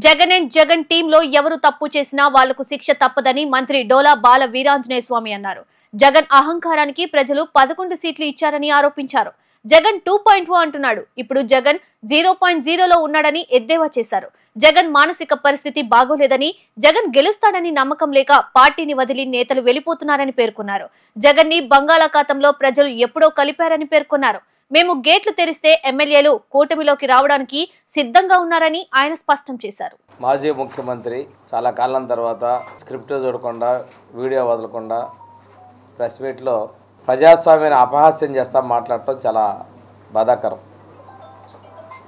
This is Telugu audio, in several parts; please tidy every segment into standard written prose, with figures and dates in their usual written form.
జగన్ అండ్ జగన్ టీంలో ఎవరు తప్పు చేసినా వాళ్లకు శిక్ష తప్పదని మంత్రి డోలా బాల వీరాంజనేయ స్వామి అన్నారు. జగన్ అహంకారానికి ప్రజలు 11 సీట్లు ఇచ్చారని ఆరోపించారు. జగన్ 2.0 అంటున్నాడు. ఇప్పుడు జగన్ 0.0లో ఉన్నాడని ఎద్దేవా చేశారు. జగన్ మానసిక పరిస్థితి బాగోలేదని, జగన్ గెలుస్తాడని నమ్మకం లేక పార్టీని వదిలి నేతలు వెళ్లిపోతున్నారని పేర్కొన్నారు. జగన్ ని బంగాళాఖాతంలో ప్రజలు ఎప్పుడో కలిపారని పేర్కొన్నారు. మేము గేట్లు తెరిస్తే ఎమ్మెల్యేలు కూటమిలోకి రావడానికి సిద్ధంగా ఉన్నారని ఆయన స్పష్టం చేశారు. మాజీ ముఖ్యమంత్రి చాలా కాలం తర్వాత స్క్రిప్ట్ చూడకుండా, వీడియో వదలకుండా ప్రెస్ మీట్లో ప్రజాస్వామ్యాన్ని అపహాస్యం చేస్తా మాట్లాడటం చాలా బాధాకరం.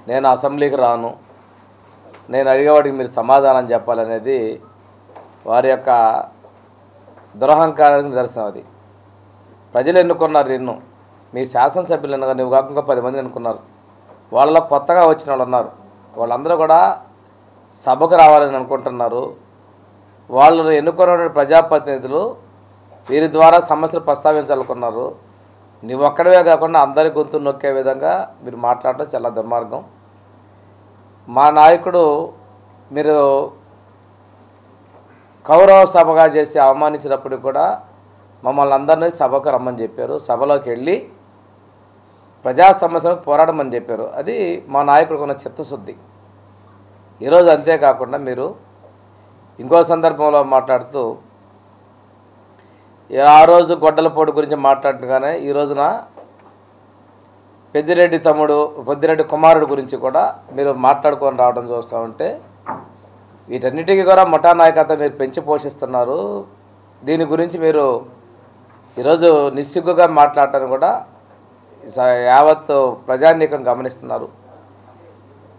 నేను అసెంబ్లీకి రాను, నేను అడిగేవాడికి మీరు సమాధానం చెప్పాలనేది వారి యొక్క దురహంకారానికి నిదర్శనం. అది ప్రజలు ఎన్నుకున్నారు. నిన్ను మీ శాసనసభ్యులు ఎన్నుగా నువ్వు కాకుండా 10 మంది ఎన్నుకున్నారు. వాళ్ళలో కొత్తగా వచ్చిన వాళ్ళు ఉన్నారు. వాళ్ళందరూ కూడా సభకు రావాలని అనుకుంటున్నారు. వాళ్ళు ఎన్నుకున్న ప్రజాప్రతినిధులు వీరి ద్వారా సమస్యలు ప్రస్తావించాలనుకున్నారు. నువ్వు ఒక్కడవే కాకుండా అందరి గొంతు నొక్కే విధంగా మీరు మాట్లాడటం చాలా దుర్మార్గం. మా నాయకుడు మీరు కౌరవ సభగా చేసి అవమానించినప్పుడు కూడా మమ్మల్ని అందరినీ సభకు రమ్మని చెప్పారు. సభలోకి వెళ్ళి ప్రజా సమస్యలకు పోరాడమని చెప్పారు. అది మా నాయకుడికి ఉన్న చిత్తశుద్ధి. ఈరోజు అంతేకాకుండా మీరు ఇంకో సందర్భంలో మాట్లాడుతూ ఆ రోజు గొడ్డలపోటు గురించి మాట్లాడగానే ఈ రోజున పెద్దిరెడ్డి కుమారుడు గురించి కూడా మీరు మాట్లాడుకొని రావడం చూస్తూ ఉంటే వీటన్నిటికీ కూడా ముఠా నాయకత్వం మీరు పెంచి పోషిస్తున్నారు. దీని గురించి మీరు ఈరోజు నిస్సిగ్గుగా మాట్లాడటాన్ని కూడా యావత్ ప్రజానీకం గమనిస్తున్నారు.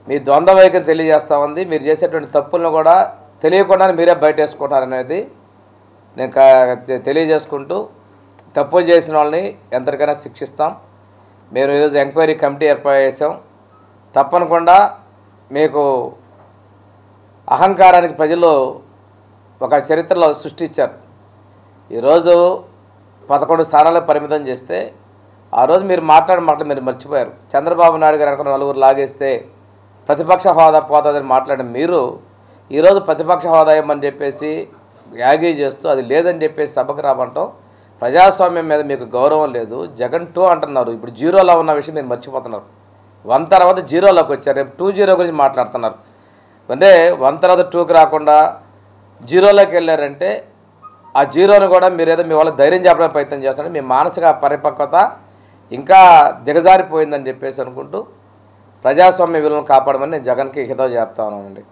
మీ ద్వంద్వ వైఖరి తెలియజేస్తూ ఉంది. మీరు చేసేటువంటి తప్పులను కూడా తెలియకుండానే మీరే బయటేసుకుంటారనేది నేను తెలియజేసుకుంటూ, తప్పులు చేసిన వాళ్ళని ఎంతకైనా శిక్షిస్తాం. మేము ఈరోజు ఎంక్వైరీ కమిటీ ఏర్పాటు చేసాం. తప్పనకుండా మీకు అహంకారానికి ప్రజలు ఒక చరిత్రలో సృష్టించారు. ఈరోజు 11 స్థానాలకు పరిమితం చేస్తే ఆ రోజు మీరు మాటలు మీరు మర్చిపోయారు. చంద్రబాబు నాయుడు గారు అనుకున్న 4 లాగేస్తే ప్రతిపక్ష హోదా పోతుందని మాట్లాడిన మీరు ఈరోజు ప్రతిపక్ష హోదా ఇవ్వమని చెప్పేసి యాగీ చేస్తూ అది లేదని చెప్పేసి సభకు రావటం ప్రజాస్వామ్యం మీద మీకు గౌరవం లేదు. జగన్ 2 అంటున్నారు. ఇప్పుడు 0లో ఉన్న విషయం మీరు మర్చిపోతున్నారు. 1 తర్వాత 0లోకి వచ్చారు. రేపు 2-0 గురించి మాట్లాడుతున్నారు. అంటే 1 తర్వాత 2కి రాకుండా 0లోకి వెళ్ళారంటే ఆ 0ను కూడా మీరేదో మీ వాళ్ళకి ధైర్యం చెప్పడానికి ప్రయత్నం చేస్తున్నారు. మీ మానసిక పరిపక్వత ఇంకా దిగజారిపోయిందని చెప్పేసి అనుకుంటూ ప్రజాస్వామ్య విలువలను కాపాడమని నేను జగన్కి హితవు చెప్తా ఉన్నానండి.